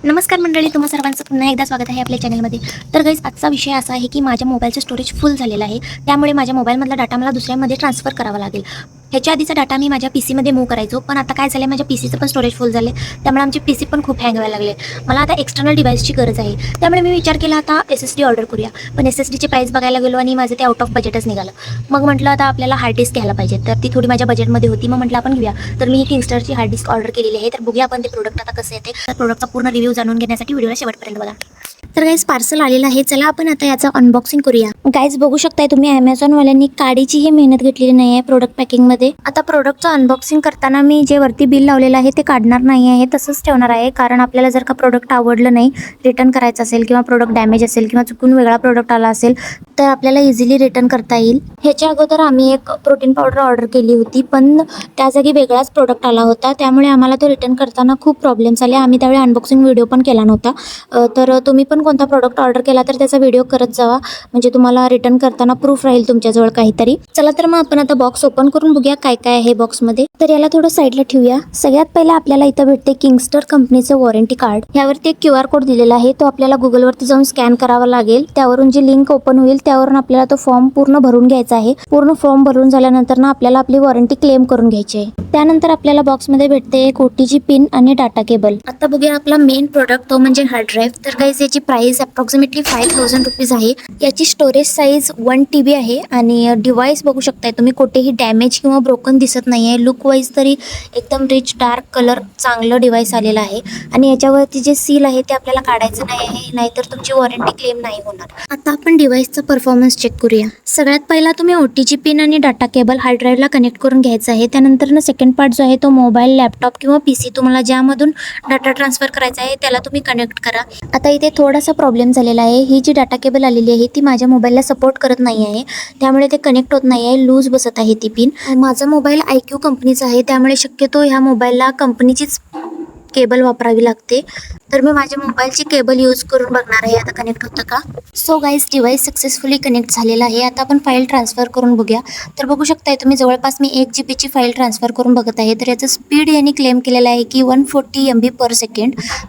नमस्कार मंडळी, तुम्हा सर्वांचं पुन्हा एकदा स्वागत आहे आपल्या चॅनलमध्ये. तर गाईज, आजचा विषय असा आहे की माझ्या मोबाईलचं स्टोरेज फुल झालेलं आहे. त्यामुळे माझ्या मोबाईलमधला डाटा मला दुसऱ्यामध्ये ट्रान्सफर करावा लागेल. ह्याच्या आधीचा डाटा मी माझ्या पीसीमध्ये मूव्ह करायचो, पण आता काय झालं, माझ्या पीसीचं पण स्टोरेज फुल झाले. त्यामुळे आमचे पीसी पण खूप हँग व्हायला लागले. मला आता एक्सटर्नल डिव्हाइसची गरज आहे. त्यामुळे मी विचार केला आता SSD ऑर्डर करूया. पण SSDची प्राईस बघायला गेलो आणि माझं ते आउट ऑफ बजेटच निघालं. मग म्हटलं आता आपल्याला हार्ड डिस्क घ्यायला पाहिजे. तर ती थोडी माझ्या बजेटमध्ये होती. मग म्हटलं आपण घेऊया. तर मी ही किंगस्टरची हार्ड डिस्क ऑर्डर केलेली आहे. तर बघूया आपण ते प्रोडक्ट आता कसं येते. तर प्रोडक्टचा पूर्ण रिव्ह्यू जाणून घेण्यासाठी व्हिडिओला शेवटपर्यंत बघा. तर गाईज, पार्सल आलेलं आहे. चला आपण आता याचं अनबॉक्सिंग करूया. गाईज, बघू शकताय तुम्ही, Amazonवाल्यांनी काडीची ही मेहनत घेतलेली नाही आहे प्रोडक्ट पॅकिंगमध्ये. आता प्रोडक्टचं अनबॉक्सिंग करताना मी जे वरती बिल लावलेलं आहे ते काढणार नाही आहे, तसंच ठेवणार आहे. कारण आपल्याला जर का प्रोडक्ट आवडलं नाही, रिटर्न करायचं असेल किंवा प्रोडक्ट डॅमेज असेल किंवा चुकून वेगळा प्रोडक्ट आला असेल तर आपल्याला इझिली रिटर्न करता येईल. ह्याच्या अगोदर आम्ही एक प्रोटीन पावडर ऑर्डर केली होती, पण त्या जागी वेगळाच प्रोडक्ट आला होता. त्यामुळे आम्हाला तो रिटर्न करताना खूप प्रॉब्लेम्स आले. आम्ही त्यावेळी अनबॉक्सिंग व्हिडिओ पण केला नव्हता. तर तुम्ही पण कोणता प्रोडक्ट ऑर्डर केला तर त्याचा व्हिडिओ करत जावा, म्हणजे तुम्हाला रिटर्न करताना प्रूफ राहील तुमच्याजवळ काहीतरी. चला तर मग आपण आता बॉक्स ओपन करून बघूया काय काय आहे बॉक्समध्ये. तर याला थोडं साईडला ठेवूया. सगळ्यात पहिला आपल्याला इथं भेटते किंगस्टर कंपनीचं वॉरंटी कार्ड. यावरती एक QR कोड दिलेला आहे. तो आपल्याला गुगलवरती जाऊन स्कॅन करावा लागेल. त्यावरून जी लिंक ओपन होईल त्यावरून आपल्याला तो फॉर्म पूर्ण भरून घ्यायचा आहे. पूर्ण फॉर्म भरून झाल्यानंतर ना आपल्याला आपली वॉरंटी क्लेम करून घ्यायची आहे. त्यानंतर आपल्याला बॉक्समध्ये भेटते एक OTG पिन आणि डाटा केबल. आता बघूया आपला मेन प्रोडक्ट, तो म्हणजे हार्ड ड्राईव्ह. तर गाईज, याची प्राइस अप्रॉक्सिमेटली 5000 रुपीज आहे. याची स्टोरेज साईज 1 TB आहे आणि डिव्हाइस बघू शकताय तुम्ही, कुठेही डॅमेज किंवा ब्रोकन दिसत नाही आहे. लुक वाईज तरी एकदम रिच डार्क कलर चांगलं डिव्हाइस आलेलं आहे. आणि याच्यावरती जे सील आहे ते आपल्याला काढायचं नाही आहे, नाहीतर तुमची वॉरंटी क्लेम नाही होणार. आता आपण डिव्हाइसचा परफॉर्मन्स चेक करूया. सगळ्यात पहिला तुम्ही OTG पिन आणि डाटा केबल हार्ड ड्राईव्हला कनेक्ट करून घ्यायचं आहे. त्यानंतर सेकंड पार्ट जो आहे तो मोबाईल, लॅपटॉप किंवा PC तुम्हाला ज्यामधून डाटा ट्रान्सफर करायचा आहे त्याला तुम्ही कनेक्ट करा. आता इथे थोडासा प्रॉब्लेम झालेला आहे. ही जी डाटा केबल आलेली आहे ती माझ्या मोबाईलला सपोर्ट करत नाही आहे, त्यामुळे ते कनेक्ट होत नाही आहे, लूज बसत आहे ती पिन. माझा मोबाईल IQ कंपनीचा आहे, त्यामुळे शक्यतो ह्या मोबाईलला कंपनीचीच केबल वापरावी लागते. तर मी माझ्या मोबाईलची केबल यूज करून बघणार आहे आता कनेक्ट होतं का. So guys, device successfully connect झालेला आहे. आता आपण फाईल ट्रान्सफर करून बघूया. तर बघू शकताय तुम्ही, जवळपास मी 1 GB फाईल ट्रान्सफर करून बघत आहे. तर याचं स्पीड यांनी क्लेम केलेलं आहे की 140 MB/s.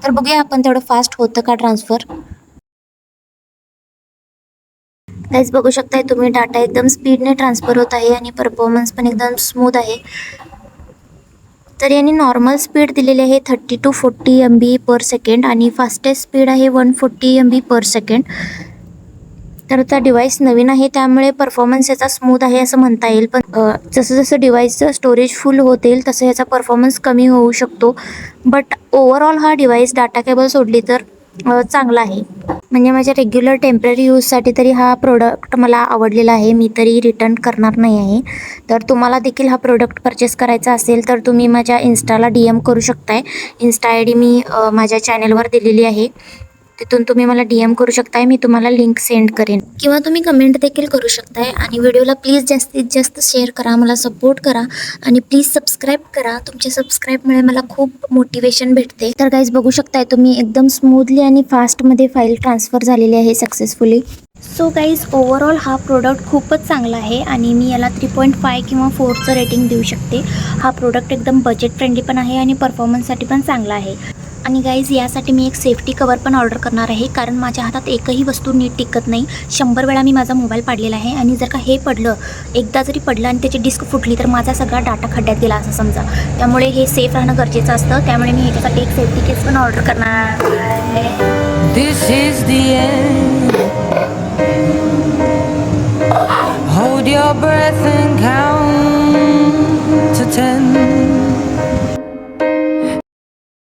तर बघूया आपण तेवढं फास्ट होतं का ट्रान्सफर. गाईज, बघू शकताय तुम्ही, डाटा एकदम स्पीडने ट्रान्सफर होत आहे आणि परफॉर्मन्स पण एकदम स्मूथ आहे. तर यांनी नॉर्मल स्पीड दिलेली आहे 30 to 40 MB/s आणि फास्टेस्ट स्पीड आहे 140 MB/s. तर आता डिव्हाइस नवीन आहे त्यामुळे परफॉर्मन्स याचा स्मूथ आहे असं म्हणता येईल. पण जसं जसं डिव्हाइसचं स्टोरेज फुल होत येईल तसं याचा परफॉर्मन्स कमी होऊ शकतो. बट ओव्हरऑल हा डिव्हाइस डाटा केबल सोडली तर चांगला आहे. म्हणजे माझ्या रेग्युलर टेम्पररी यूजसाठी तरी हा प्रोडक्ट मला आवडलेला आहे. मी तरी रिटर्न करणार नाही आहे. तर तुम्हाला देखील हा प्रोडक्ट परचेस करायचा असेल तर तुम्ही माझ्या इन्स्टाला DM करू शकताय. इन्स्टा ID मी माझ्या चॅनलवर दिलेली आहे, तिथून तुम्ही मला DM करू शकताय. मी तुम्हाला लिंक सेंड करेन किंवा तुम्ही कमेंट देखील करू शकताय. आणि व्हिडिओला प्लीज जास्तीत जास्त शेअर करा, मला सपोर्ट करा आणि प्लीज सबस्क्राईब करा. तुमच्या सबस्क्राईबमुळे मला खूप मोटिवेशन भेटते. तर गाईज, बघू शकताय तुम्ही, एकदम स्मूथली आणि फास्टमध्ये फाईल ट्रान्सफर झालेली आहे सक्सेसफुली. सो गाईज, ओव्हरऑल हा प्रोडक्ट खूपच चांगला आहे आणि मी याला 3.5 किंवा 4चं रेटिंग देऊ शकते. हा प्रोडक्ट एकदम बजेट फ्रेंडली पण आहे आणि परफॉर्मन्ससाठी पण चांगला आहे. आणि गाईज, यासाठी मी एक सेफ्टी कवर पण ऑर्डर करणार आहे, कारण माझ्या हातात एकही वस्तू नीट टिकत नाही. 100 वेळा मी माझा मोबाईल पाडलेला आहे आणि जर का हे पडलं, एकदा जरी पडलं आणि त्याची डिस्क फुटली तर माझा सगळा डाटा खड्ड्यात गेला असं समजा. त्यामुळे हे सेफ राहणं गरजेचं असतं. त्यामुळे मी ह्याच्यासाठी एक सेफ्टी केस पण ऑर्डर करणार आहे. This is the end. Hold your breath and count